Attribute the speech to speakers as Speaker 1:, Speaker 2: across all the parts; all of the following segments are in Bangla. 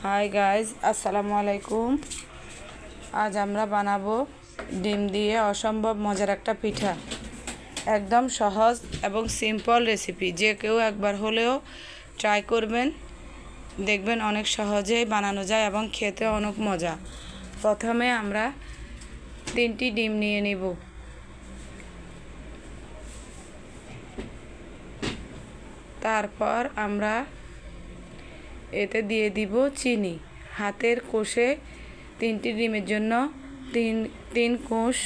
Speaker 1: হাই গাইজ, আসসালামু আলাইকুম। আজ আমরা বানাবো ডিম দিয়ে অসম্ভব মজার একটা পিঠা। একদম সহজ এবং সিম্পল রেসিপি, যে কেউ একবার হলেও ট্রাই করবেন, দেখবেন অনেক সহজেই বানানো যায় এবং খেতে অনেক মজা। প্রথমে আমরা 3টি ডিম নিয়ে নিব। তারপর আমরা এতে দিয়ে দিব চিনি। হাতের কোষে 3টি ডিমের জন্য তিন কোষ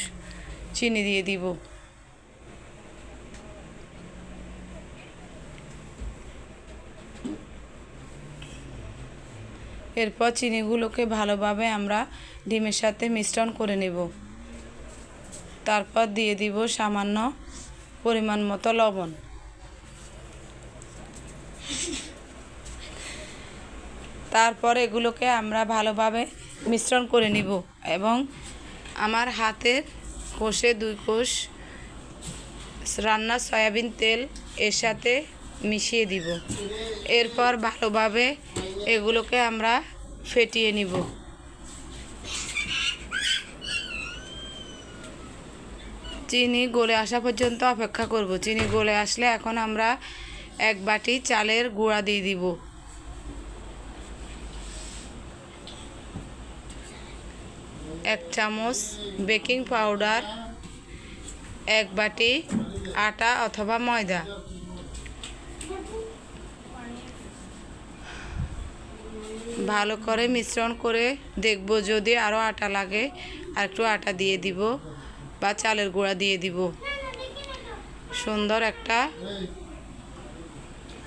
Speaker 1: চিনি দিয়ে দিব। এরপর চিনিগুলোকে ভালোভাবে আমরা ডিমের সাথে মিশ্রণ করে নেব। তারপর দিয়ে দিব সামান্য পরিমাণ মতো লবণ। তারপর এগুলোকে আমরা ভালোভাবে মিশ্রণ করে নিব এবং আমার হাতের কোষে 2 কোষ রান্নার সয়াবিন তেল এর সাথে মিশিয়ে দিব। এরপর ভালোভাবে এগুলোকে আমরা ফেটিয়ে নিব। চিনি গলে আসা পর্যন্ত অপেক্ষা করব। চিনি গলে আসলে এখন আমরা 1 বাটি চালের গুঁড়া দিয়ে দিব। 1 চামচ বেকিং পাউডার, 1 বাটি আটা অথবা ময়দা, ভালো করে মিশ্রণ করে দেখব, যদি আরও আটা লাগে আর একটু আটা দিয়ে দিব বা চালের গুঁড়া দিয়ে দিব। সুন্দর একটা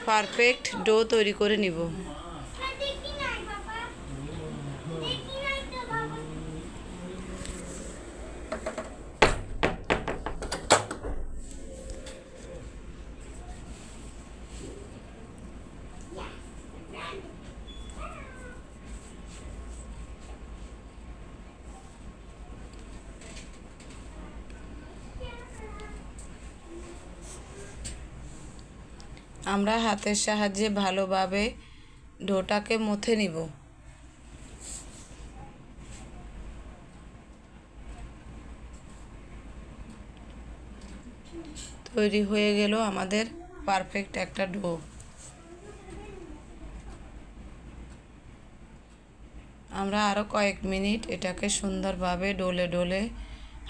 Speaker 1: পারফেক্ট ডো তৈরি করে নিব। আমরা হাতের সাহায্যে ভালোভাবে ডোটাকে মথে নিব। তৈরি হয়ে গেল আমাদের পারফেক্ট একটা ডো। আমরা আরও কয়েক মিনিট এটাকে সুন্দরভাবে ডলে ডলে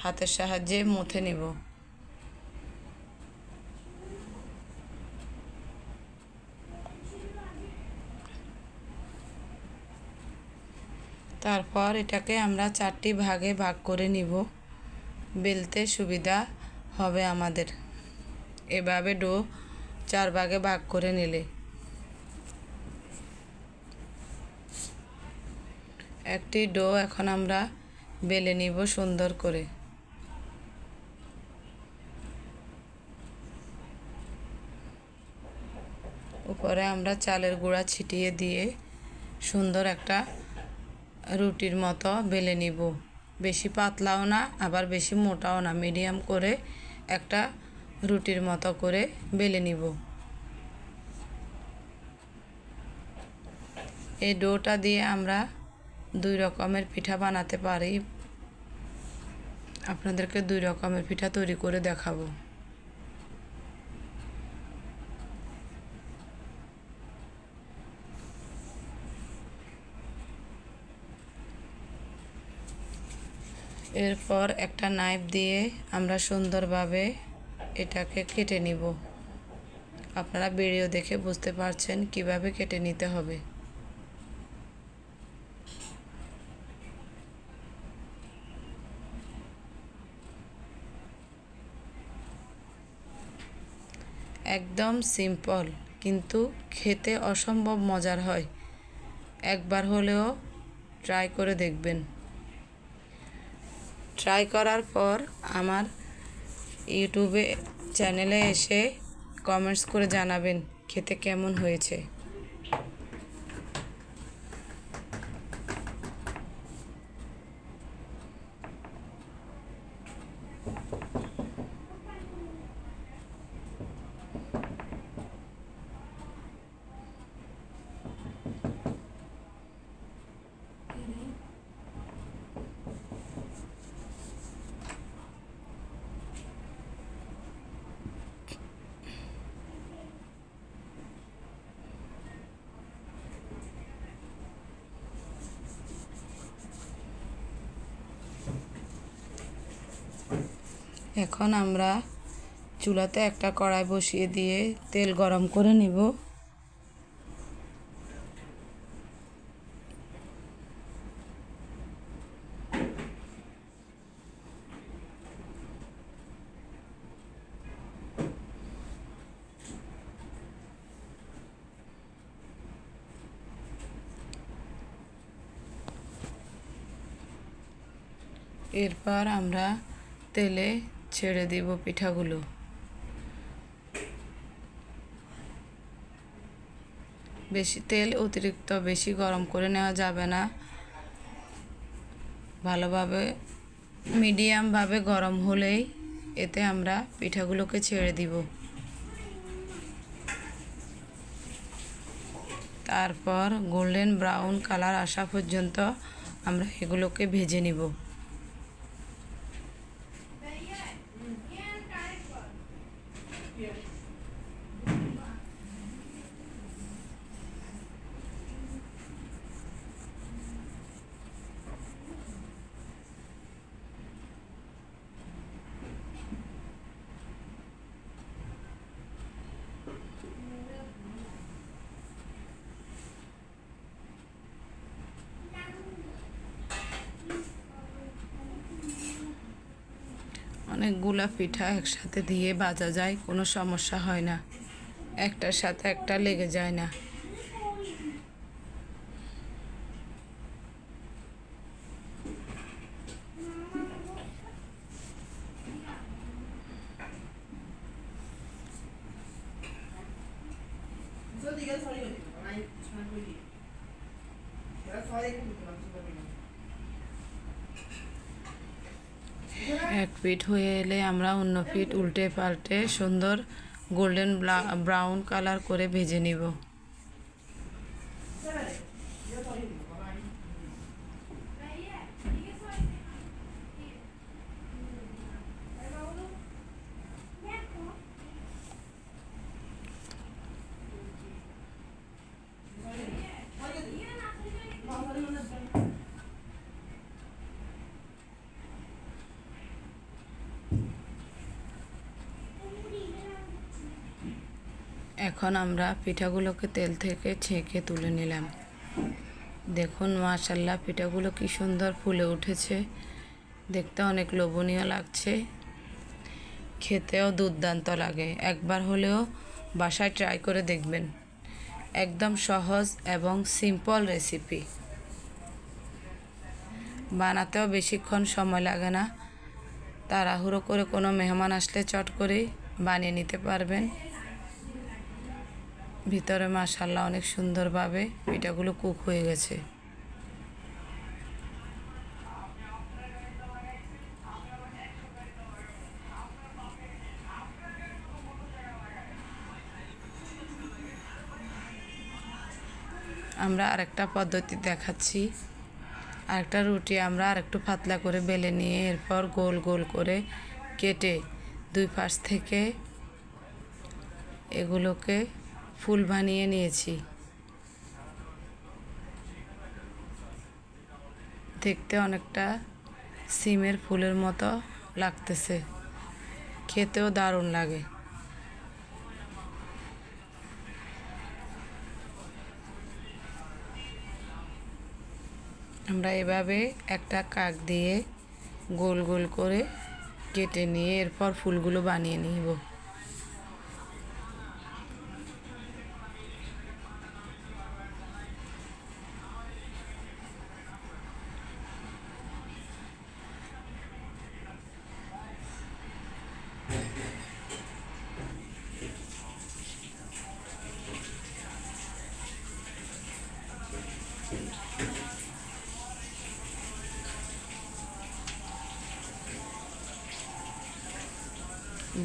Speaker 1: হাতের সাহায্যে মথে নিব। তারপর এটাকে আমরা 4টি ভাগে ভাগ করে নিব। বেলতে সুবিধা হবে আমাদের। এভাবে ডো 4 ভাগে ভাগ করে নিলে একটি ডো এখন আমরা বেলে নিব সুন্দর করে। উপরে আমরা চালের গুঁড়া ছিটিয়ে দিয়ে সুন্দর একটা রুটির মতো বেলে নিব। বেশি পাতলাও না, আবার বেশি মোটাও না, মিডিয়াম করে একটা রুটির মতো করে বেলে নিব। এই ডোটা দিয়ে আমরা 2 রকমের পিঠা বানাতে পারি। আপনাদেরকে 2 রকমের পিঠা তৈরি করে দেখাবো। এরপর একটা নাইফ দিয়ে আমরা সুন্দরভাবে এটাকে কেটে নিব। আপনারা ভিডিও দেখে বুঝতে পারছেন কিভাবে কেটে নিতে হবে। একদম সিম্পল, কিন্তু খেতে অসম্ভব মজার হয়। একবার হলেও ট্রাই করে দেখবেন। ট্রাই করার পর আমার ইউটিউবে চ্যানেলে এসে কমেন্টস করে জানাবেন খেতে কেমন হয়েছে। এখন আমরা চুলাতে একটা কড়াই বসিয়ে দিয়ে তেল গরম করে নিব। এরপর আমরা তেলে ছেড়ে দিব পিঠাগুলো। তেল অতিরিক্ত বেশি গরম করে নেওয়া যাবে না, ভালোভাবে মিডিয়ামভাবে গরম হলেই এতে আমরা পিঠাগুলোকে ছেড়ে দিব। তারপর গোল্ডেন ব্রাউন কালার আসা পর্যন্ত আমরা এগুলোকে ভেজে নিব। অনেকগুলা পিঠা একসাথে দিয়ে ভাজা যায়, কোনো সমস্যা হয় না, একটার সাথে একটা লেগে যায় না। এক পিঠ হয়ে এলে আমরা অন্য পিঠ উল্টে পাল্টে সুন্দর গোল্ডেন ব্রাউন কালার করে ভেজে নিব। এখন আমরা পিঠাগুলোকে তেল থেকে ছেঁকে তুলে নিলাম। দেখুন মাশাআল্লাহ, পিঠাগুলো কি সুন্দর ফুলে উঠেছে, দেখতে অনেক লোভনীয় লাগছে, খেতেও দুর্দান্ত লাগে। একবার হলেও বাসায় ট্রাই করে দেখবেন। একদম সহজ এবং সিম্পল রেসিপি, বানাতেও বেশিক্ষণ সময় লাগে না। তাড়াহুড়ো করে কোনো মেহমান আসলে চট করে বানিয়ে নিতে পারবেন। ভিতরে মাশাআল্লাহ অনেক সুন্দরভাবে পিঠাগুলো কুক হয়ে গেছে। আমরা আরেকটা পদ্ধতি দেখাচ্ছি। আরেকটা রুটি আমরা আরেকটু পাতলা করে বেলে নিয়ে এরপর গোল গোল করে কেটে দুই পাশ থেকে এগুলোকে ফুল বানিয়ে নিয়েছি। দেখতে অনেকটা সিমের ফুলের মতো লাগতেছে, খেতেও দারুণ লাগে। আমরা এভাবে একটা কাক দিয়ে গোল গোল করে কেটে নিয়ে এরপর ফুলগুলো বানিয়ে নিব।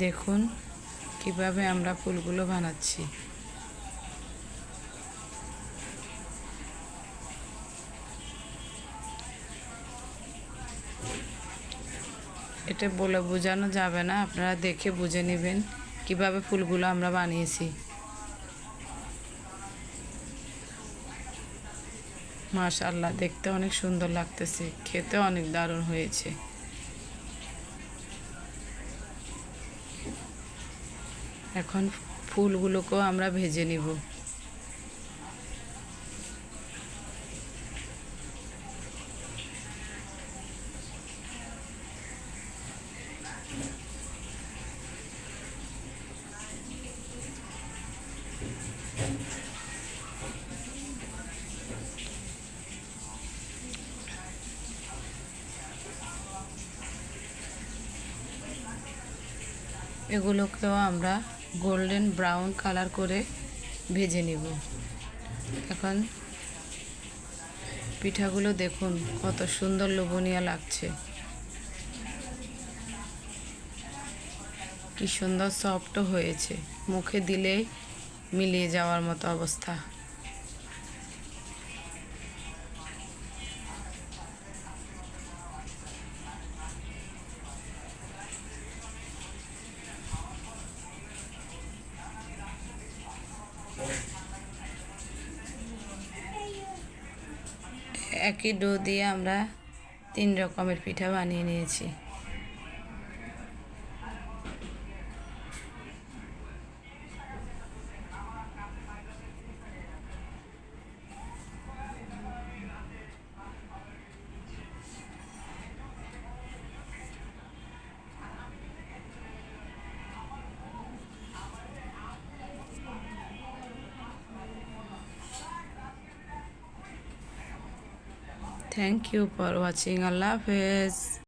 Speaker 1: দেখুন কিভাবে আমরা ফুলগুলো বানাচ্ছি। এটা বলে বোঝানো যাবে না, আপনারা দেখে বুঝে নেবেন কিভাবে ফুলগুলো আমরা বানিয়েছি। মাশাআল্লাহ, দেখতে অনেক সুন্দর লাগতেছে, খেতে অনেক দারুণ হয়েছে। এখন ফুলগুলোকেও আমরা ভেজে নিব। এগুলোকেও আমরা গোল্ডেন ব্রাউন কালার করে ভেজে নিব। এখন পিঠাগুলো দেখুন কত সুন্দর লোভনীয় লাগছে, কি সুন্দর সফটও হয়েছে, মুখে দিলেই মিলিয়ে যাওয়ার মতো অবস্থা। একই ডো দিয়ে আমরা 3 রকমের পিঠা বানিয়ে নিয়েছি। Thank you for watching. Allah Hafiz.